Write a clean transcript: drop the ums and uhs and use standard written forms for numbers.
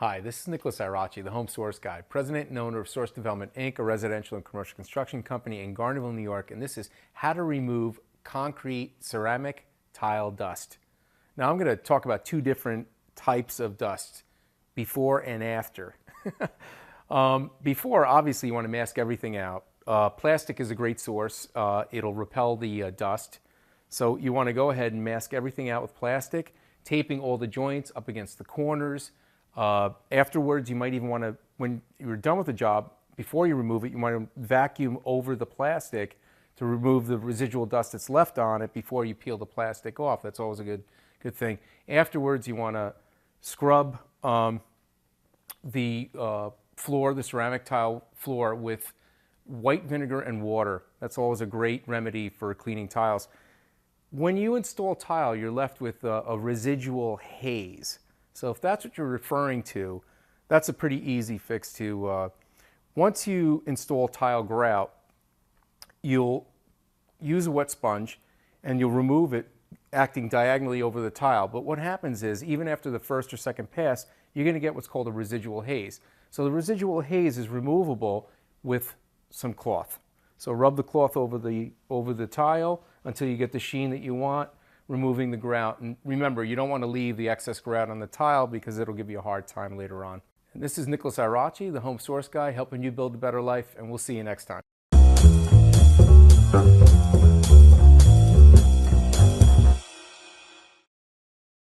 Hi, this is Nicholas Irachi, the Home Source Guy, president and owner of Source Development, Inc., a residential and commercial construction company in Garnerville, New York, and this is how to remove concrete ceramic tile dust. Now I'm going to talk about two different types of dust, before and after. Before, obviously, you want to mask everything out. Plastic is a great source. It'll repel the dust. So you want to go ahead and mask everything out with plastic, taping all the joints up against the corners. Afterwards, you might even want to, when you're done with the job, before you remove it, you want to vacuum over the plastic to remove the residual dust that's left on it before you peel the plastic off. That's always a good thing. Afterwards, you want to scrub the floor, the ceramic tile floor, with white vinegar and water. That's always a great remedy for cleaning tiles. When you install tile, you're left with a residual haze. So if that's what you're referring to, that's a pretty easy fix to. Once you install tile grout, you'll use a wet sponge and you'll remove it acting diagonally over the tile. But what happens is, even after the first or second pass, you're going to get what's called a residual haze. So the residual haze is removable with some cloth. So rub the cloth over the tile until you get the sheen that you want, removing the grout. And remember, you don't want to leave the excess grout on the tile because it'll give you a hard time later on. And this is Nicholas Irachi, the Home Source Guy, helping you build a better life, and we'll see you next time.